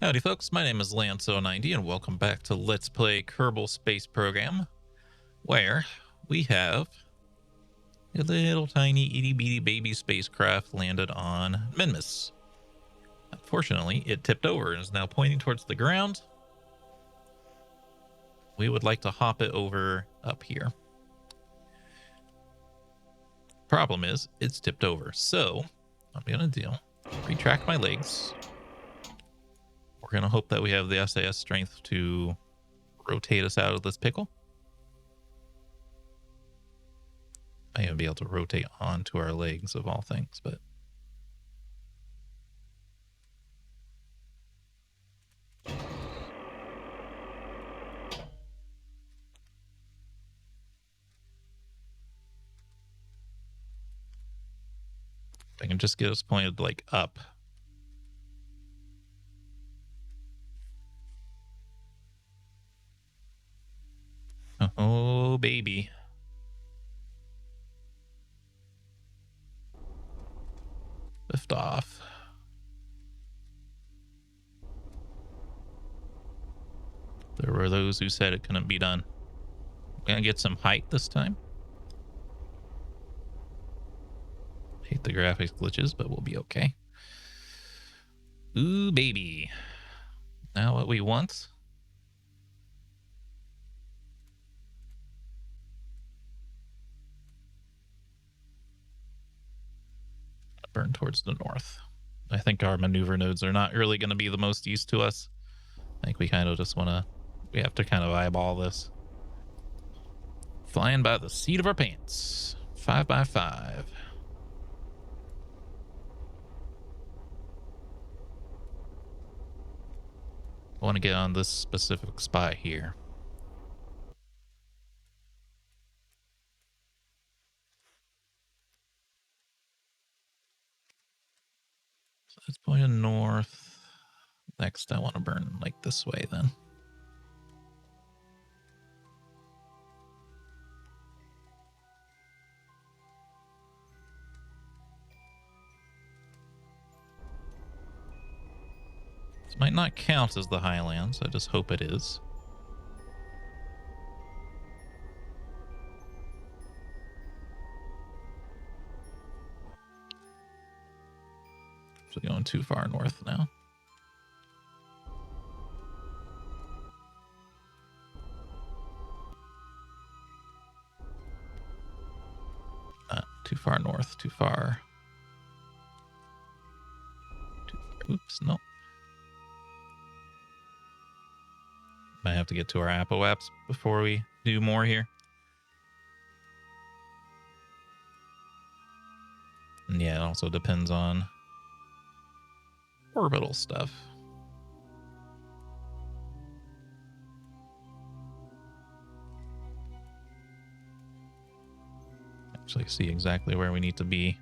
Howdy folks, my name is Lance090 and welcome back to Let's Play Kerbal Space Program, where we have a little tiny itty-bitty baby spacecraft landed on Minmus. Unfortunately, it tipped over and is now pointing towards the ground. We would like to hop it over up here. Problem is, it's tipped over, so what I'm going to do, retract my legs. We're going to hope that we have the SAS strength to rotate us out of this pickle. I am be able to rotate onto our legs of all things, but I can just get us pointed like up. Oh, baby. Lift off. There were those who said it couldn't be done. Gonna get some height this time. Hate the graphics glitches, but we'll be okay. Ooh, baby. Now what we want. Burn towards the north. I think our maneuver nodes are not really going to be the most used to us. I think we kind of just want to, we have to kind of eyeball this. Flying by the seat of our pants. 5x5. I want to get on this specific spot here. So it's pointing north. Next, I want to burn like this way then. This might not count as the highlands. I just hope it is. So going too far north now. Too far north, too far. Oops, no. Might have to get to our apoaps before we do more here. And yeah, it also depends on orbital stuff. Actually see exactly where we need to be.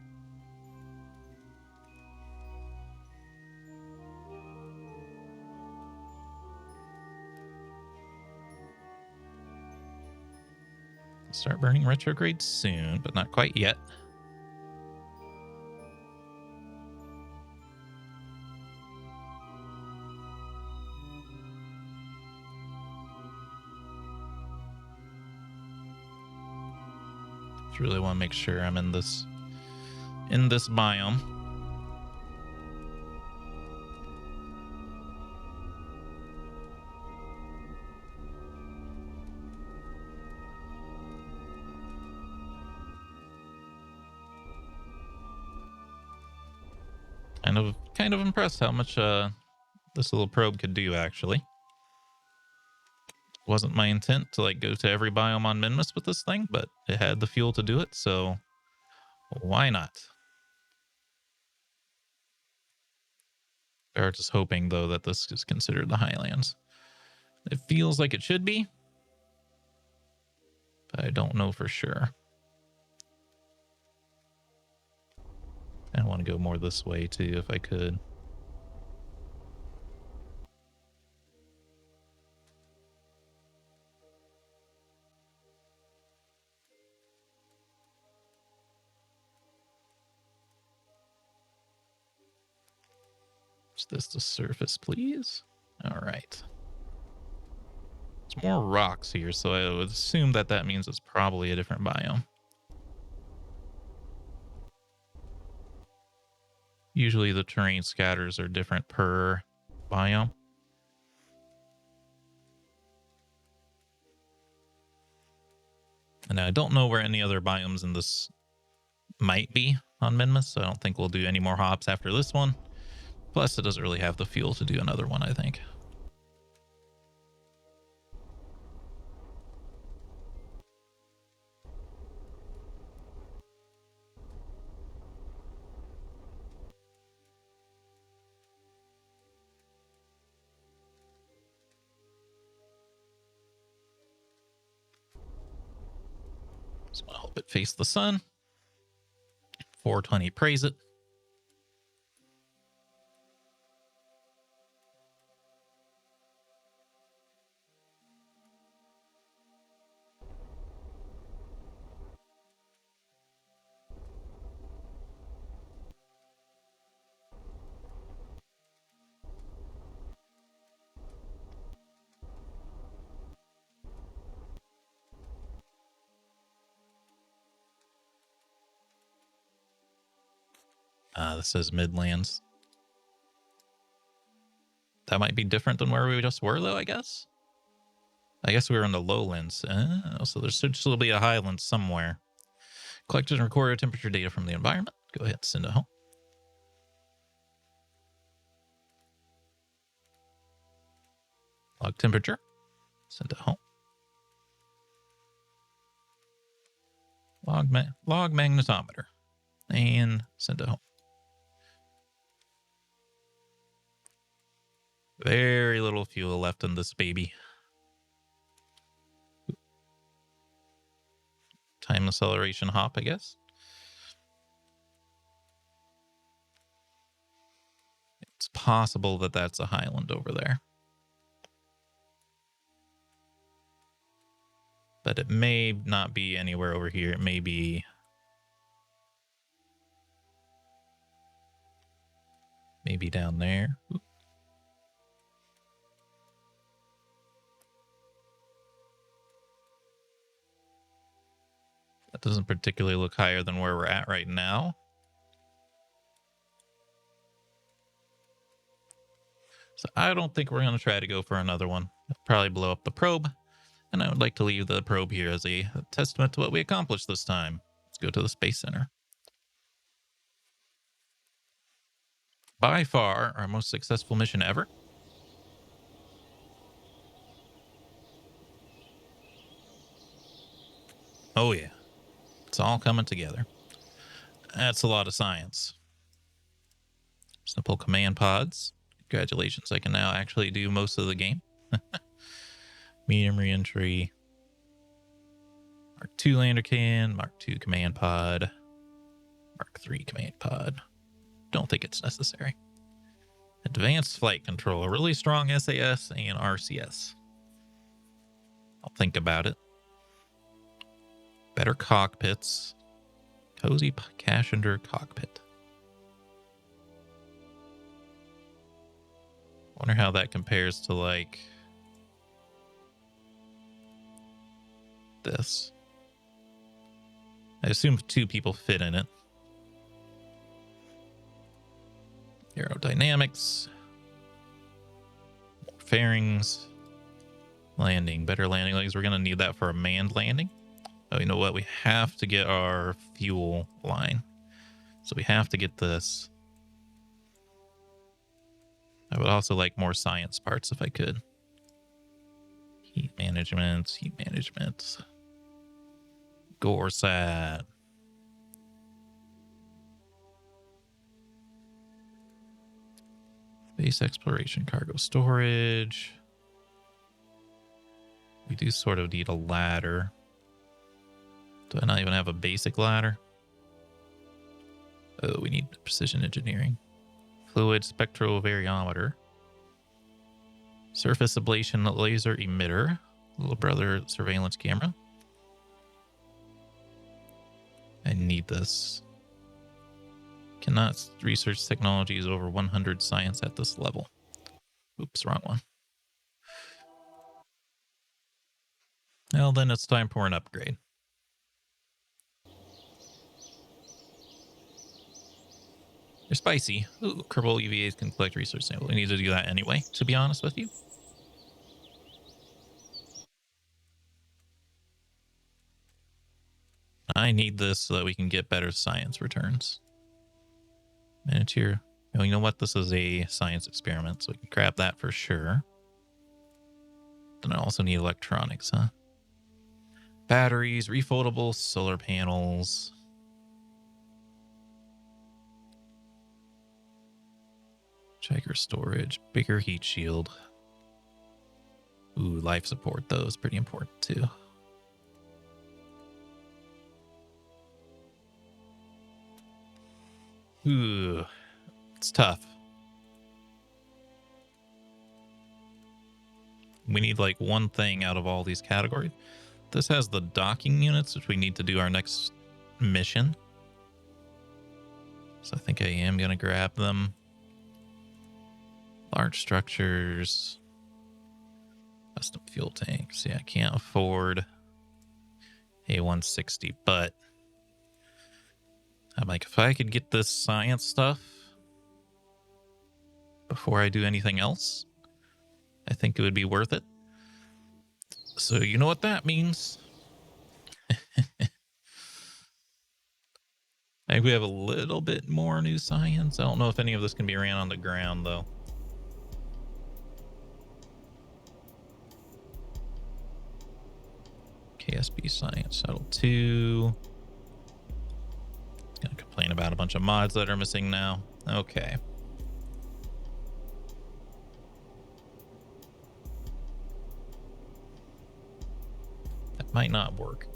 Start burning retrograde soon, but not quite yet. Just really want to make sure I'm in this biome. Kind of impressed how much this little probe could do, actually. Wasn't my intent to like go to every biome on Minmus with this thing, but it had the fuel to do it, so why not? They're just hoping, though, that this is considered the highlands. It feels like it should be, but I don't know for sure. I want to go more this way, too, if I could. Is this the surface, please? All right. There's more rocks here, so I would assume that that means it's probably a different biome. Usually the terrain scatters are different per biome. And I don't know where any other biomes in this might be on Minmus, so I don't think we'll do any more hops after this one. Plus, it doesn't really have the fuel to do another one, I think. So I'll help it face the sun. 420 praise it. This says Midlands. That might be different than where we just were, though, I guess. I guess we were in the lowlands. So there should still be a highland somewhere. Collected and recorded temperature data from the environment. Go ahead and send it home. Log temperature. Send it home. Log magnetometer. And send it home. Very little fuel left in this baby. Time acceleration hop, I guess. It's possible that that's a highland over there. But it may not be anywhere over here. It may be... maybe down there. Ooh. That doesn't particularly look higher than where we're at right now. So I don't think we're going to try to go for another one. I'll probably blow up the probe. And I would like to leave the probe here as a testament to what we accomplished this time. Let's go to the Space Center. By far, our most successful mission ever. Oh yeah. It's all coming together. That's a lot of science. Simple command pods. Congratulations, I can now actually do most of the game. Medium reentry. Mark II lander can. Mark II command pod. Mark III command pod. Don't think it's necessary. Advanced flight control. A really strong SAS and RCS. I'll think about it. Better cockpits. Cozy passenger cockpit. Wonder how that compares to, like, this. I assume 2 people fit in it. Aerodynamics. More fairings. Landing. Better landing legs. We're going to need that for a manned landing. Oh, you know what? We have to get our fuel line. So we have to get this. I would also like more science parts if I could. Heat management. Gorsat. Space exploration, cargo storage. We do sort of need a ladder. Do I not even have a basic ladder? Oh, we need precision engineering. Fluid spectrovariometer. Surface ablation laser emitter. Little brother surveillance camera. I need this. Cannot research technologies over 100 science at this level. Oops, wrong one. Well, then it's time for an upgrade. They're spicy. Ooh, Kerbal UVAs can collect research samples. We need to do that anyway, to be honest with you. I need this so that we can get better science returns. Miniature. Oh, you know what? This is a science experiment, so we can grab that for sure. Then I also need electronics, huh? Batteries, refoldable solar panels. Checker storage, bigger heat shield. Ooh, life support, though, is pretty important, too. Ooh, it's tough. We need, like, one thing out of all these categories. This has the docking units, which we need to do our next mission. So I think I am going to grab them. Large structures. Custom fuel tanks. Yeah, I can't afford a 160, but I'm like, if I could get this science stuff before I do anything else, I think it would be worth it. So you know what that means. I think we have a little bit more new science. I don't know if any of this can be ran on the ground, though. KSP Science Shuttle 2. Gonna complain about a bunch of mods that are missing now. Okay. That might not work.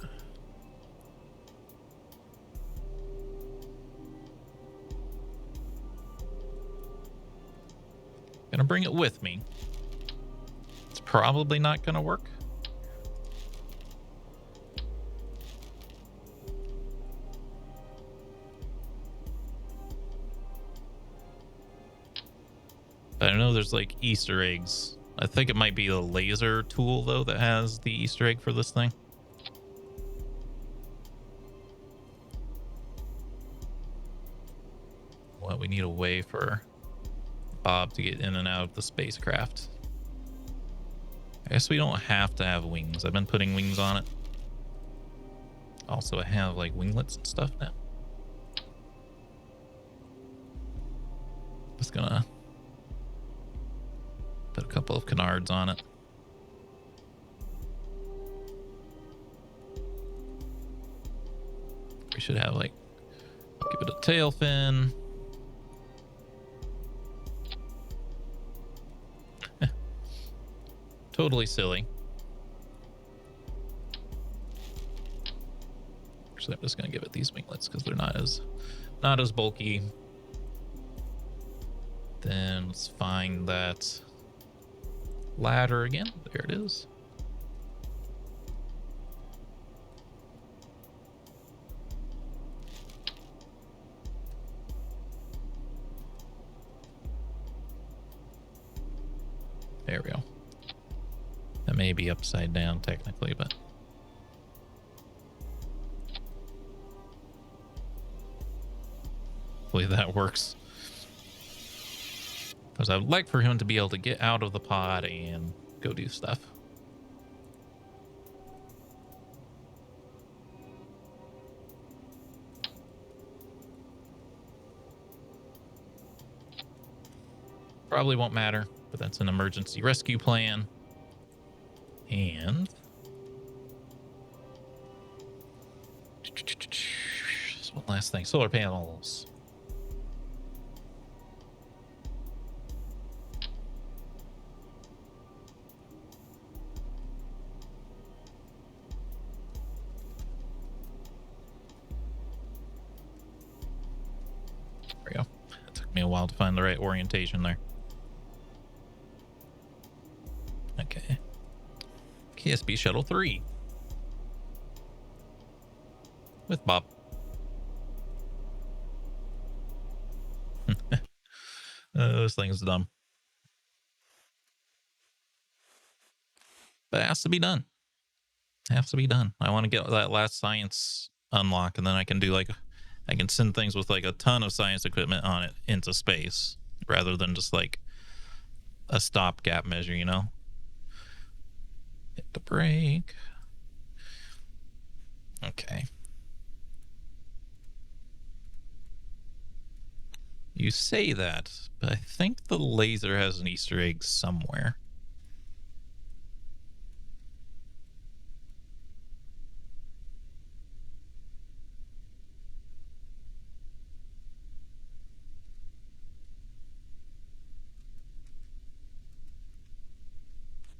Gonna bring it with me. It's probably not gonna work. But I know there's like Easter eggs. I think it might be the laser tool, though, that has the Easter egg for this thing. Well, we need a way for Bob to get in and out of the spacecraft. I guess we don't have to have wings. I've been putting wings on it. Also, I have like winglets and stuff now. Just gonna put a couple of canards on it. We should have like, give it a tail fin. Totally silly. Actually, I'm just gonna give it these winglets because they're not as bulky. Then let's find that ladder again. There it is. There we go. That may be upside down technically, but hopefully that works. Because I would like for him to be able to get out of the pod and go do stuff. Probably won't matter, but that's an emergency rescue plan. And just one last thing. Solar panels. There we go. It took me a while to find the right orientation there. Okay. KSP Shuttle 3. With Bob. This thing's dumb. But it has to be done. Has to be done. I want to get that last science unlock, and then I can do like, I can send things with like a ton of science equipment on it into space rather than just like a stopgap measure, you know? Hit the brake. Okay. You say that, but I think the laser has an Easter egg somewhere.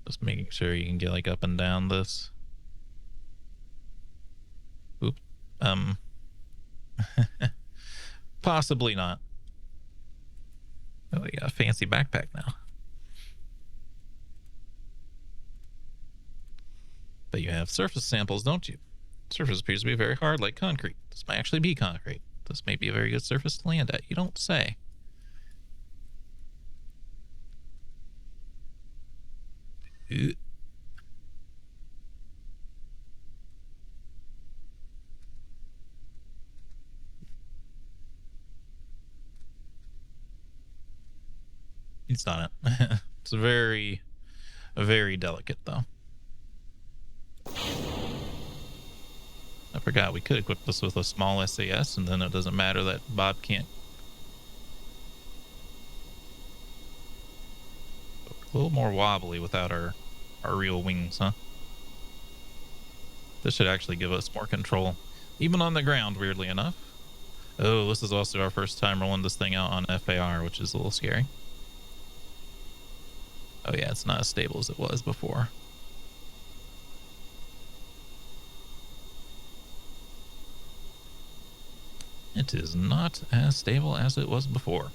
Just making sure you can get like up and down this. Oop. Possibly not. Oh, you got a fancy backpack now. But you have surface samples, don't you? Surface appears to be very hard, like concrete. This might actually be concrete. This may be a very good surface to land at. You don't say. It's not it. It's very, very delicate, though. I forgot we could equip this with a small SAS, and then it doesn't matter that Bob can't. A little more wobbly without our real wings, huh? This should actually give us more control, even on the ground, weirdly enough. Oh, this is also our first time rolling this thing out on FAR, which is a little scary. Oh yeah, it's not as stable as it was before. It is not as stable as it was before.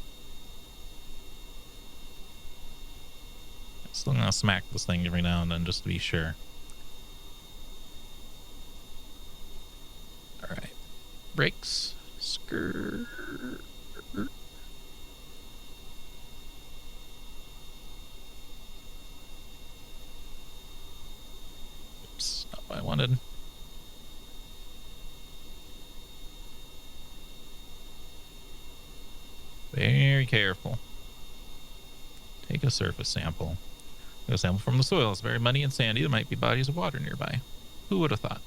I'm still gonna smack this thing every now and then just to be sure. Alright. Brakes. Skirt. Oops, not what I wanted. Very careful. Take a surface sample. A sample from the soil. It's very muddy and sandy. There might be bodies of water nearby. Who would have thought?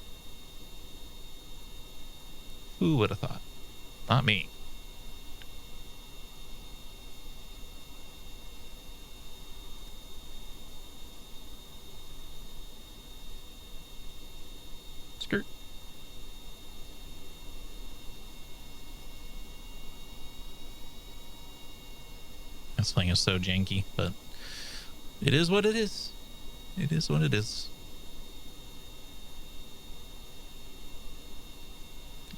Who would have thought? Not me. Skirt. This thing is so janky, but it is what it is. It is what it is.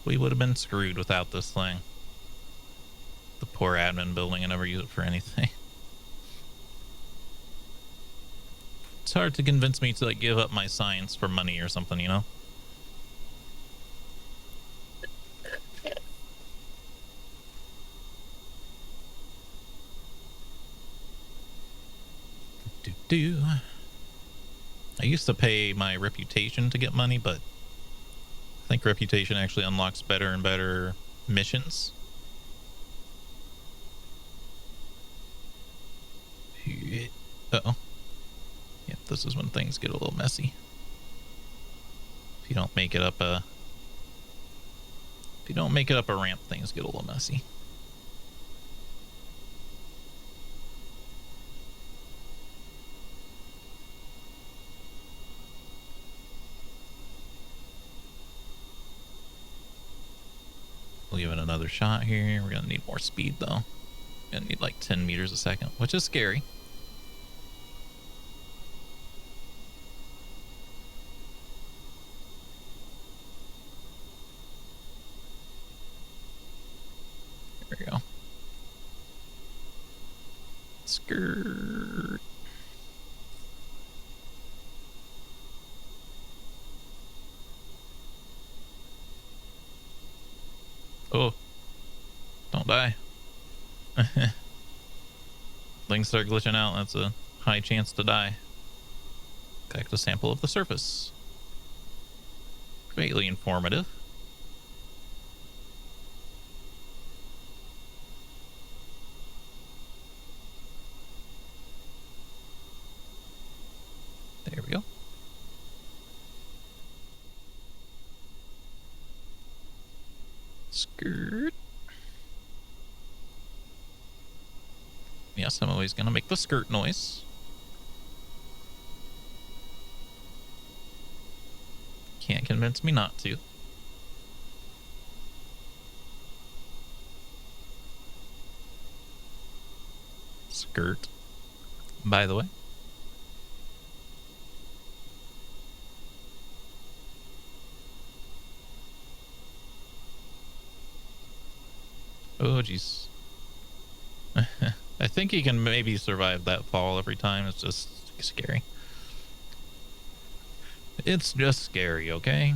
We would have been screwed without this thing. The poor admin building, I never use it for anything. It's hard to convince me to like give up my science for money or something, you know? I used to pay my reputation to get money, but I think reputation actually unlocks better and better missions. Uh-oh. Yep, this is when things get a little messy. If you don't make it up a ramp, things get a little messy. We'll give it another shot here. We're gonna need more speed though. Gonna need like 10 meters a second, which is scary. There we go. Skirt. Oh, don't die. Things start glitching out. That's a high chance to die. Collect a sample of the surface. Greatly informative. There we go. Skirt. Yes, I'm always going to make the skirt noise. Can't convince me not to. Skirt, by the way. Oh, jeez. I think he can maybe survive that fall every time. It's just scary. It's just scary, okay?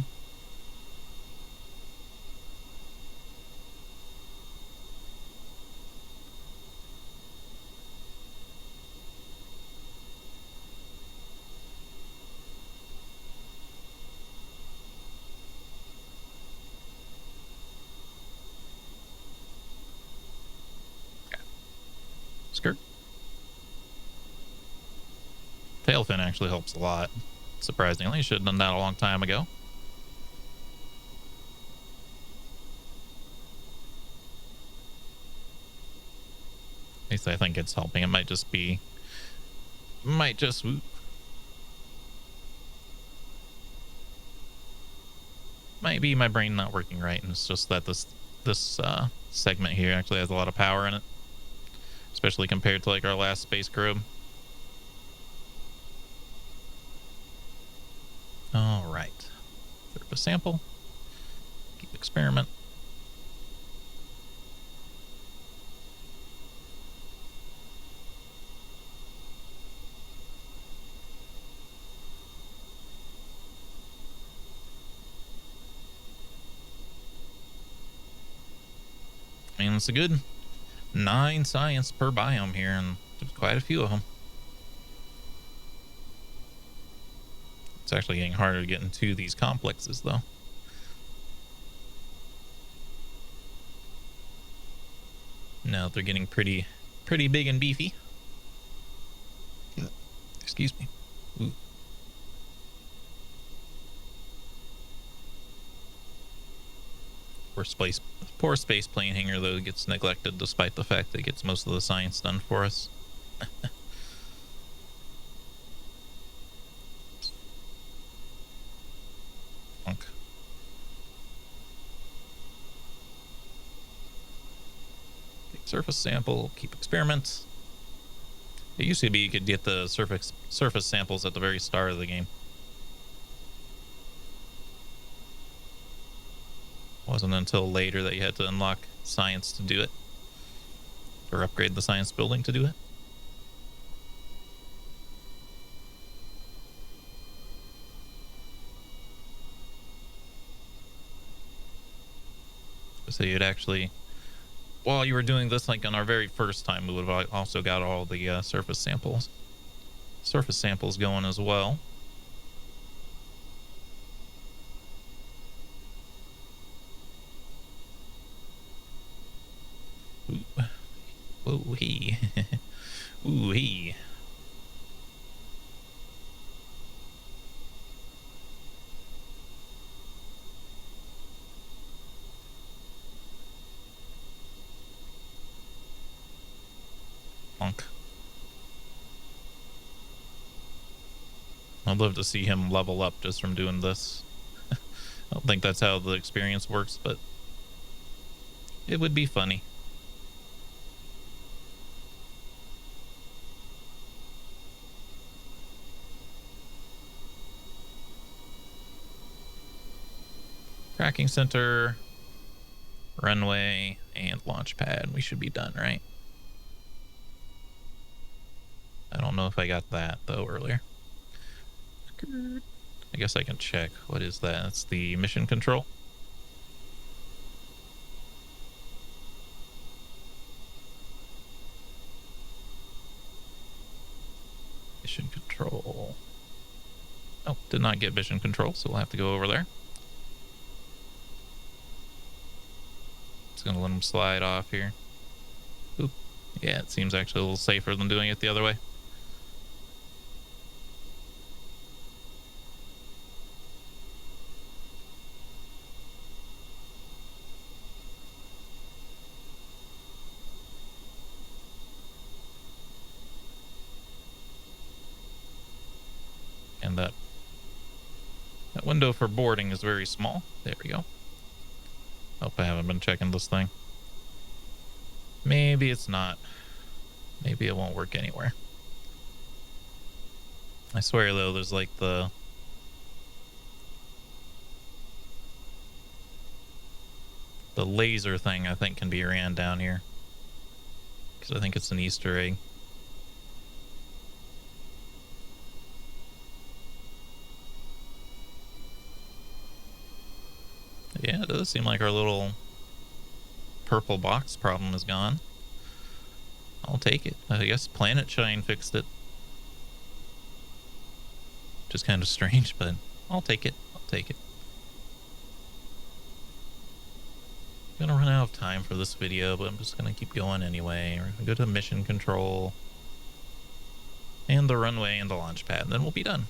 Skirt. Tail fin actually helps a lot. Surprisingly, should have done that a long time ago. At least I think it's helping. It might just be... Might just... Might be my brain not working right, and it's just that this segment here actually has a lot of power in it. Especially compared to like our last space probe. All right. Surface sample. Keep experiment. I mean, it's a good 9 science per biome here, and there's quite a few of them. It's actually getting harder to get into these complexes, though. Now they're getting pretty big and beefy. Excuse me. Ooh. Poor space plane hangar, though, gets neglected despite the fact that it gets most of the science done for us. Take surface sample, keep experiments. It used to be you could get the surface samples at the very start of the game. It wasn't until later that you had to unlock science to do it, or upgrade the science building to do it. So you'd actually, while you were doing this, like on our very first time, we would have also got all the surface samples going as well. Ooh-hee. Ooh-hee. Monk. I'd love to see him level up just from doing this. I don't think that's how the experience works, but it would be funny. Tracking center, runway, and launch pad. We should be done, right? I don't know if I got that, though, earlier. I guess I can check. What is that? That's the mission control. Mission control. Oh, did not get mission control, so we'll have to go over there. Just gonna let him slide off here. Oop. Yeah, it seems actually a little safer than doing it the other way. And that window for boarding is very small. There we go. Hope I haven't been checking this thing. Maybe it's not. Maybe it won't work anywhere. I swear, though, there's like the laser thing I think can be ran down here. Because I think it's an Easter egg. Yeah, it does seem like our little purple box problem is gone. I'll take it. I guess Planet Shine fixed it. Which is kind of strange, but I'll take it. I'll take it. I'm gonna run out of time for this video, but I'm just gonna keep going anyway. We're gonna go to mission control and the runway and the launch pad, and then we'll be done.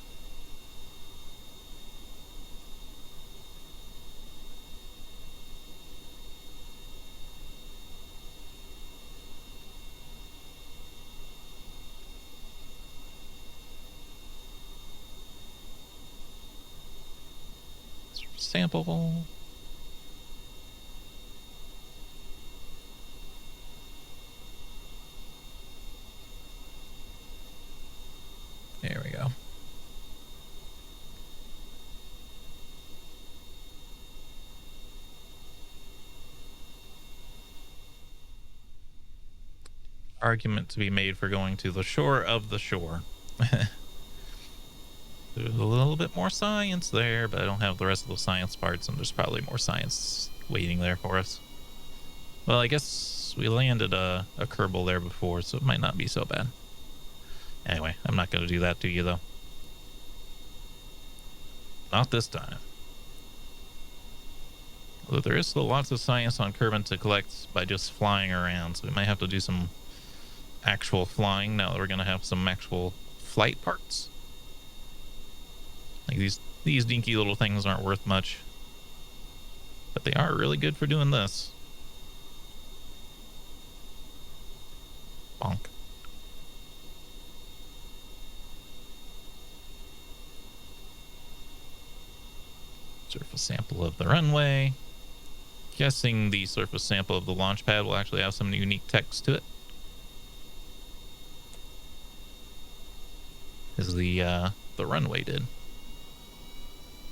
Sample. There we go. Argument to be made for going to the shore of the shore. There's a little bit more science there, but I don't have the rest of the science parts, and there's probably more science waiting there for us. Well, I guess we landed a Kerbal there before, so it might not be so bad. Anyway, I'm not going to do that to you, though. Not this time. Although there is still lots of science on Kerbin to collect by just flying around, so we might have to do some actual flying now that we're going to have some actual flight parts. Like these dinky little things aren't worth much, but they are really good for doing this. Bonk. Surface sample of the runway. Guessing the surface sample of the launch pad will actually have some unique text to it. As the runway did.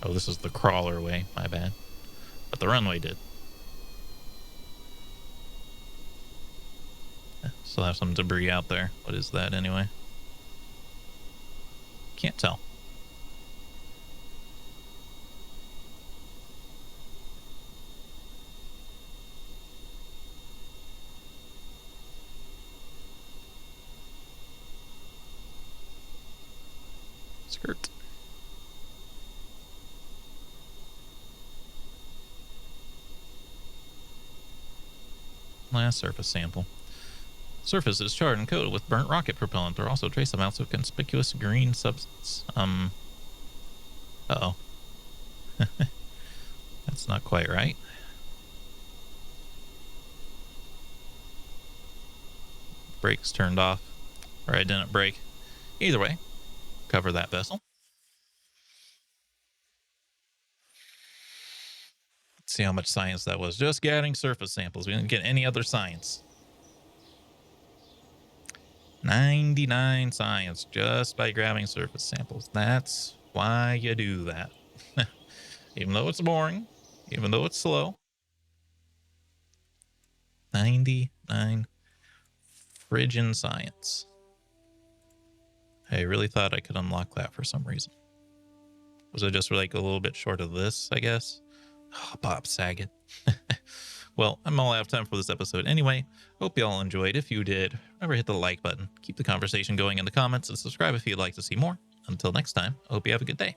Oh, this is the crawler way, my bad. But the runway did. Still have some debris out there. What is that anyway? Can't tell. Skirt. Last surface sample. Surface is charred and coated with burnt rocket propellant. There are also trace amounts of conspicuous green substance. Uh-oh. That's not quite right. Brakes turned off. Or I didn't brake. Either way, cover that vessel. Let's see how much science that was. Just getting surface samples. We didn't get any other science. 99 science just by grabbing surface samples. That's why you do that. Even though it's boring, even though it's slow. 99 friggin' science. I really thought I could unlock that for some reason. Was it just like a little bit short of this, I guess? Oh, Bob Saget. Well, I'm all out of time for this episode anyway. Hope you all enjoyed. If you did, remember hit the like button. Keep the conversation going in the comments and subscribe if you'd like to see more. Until next time, I hope you have a good day.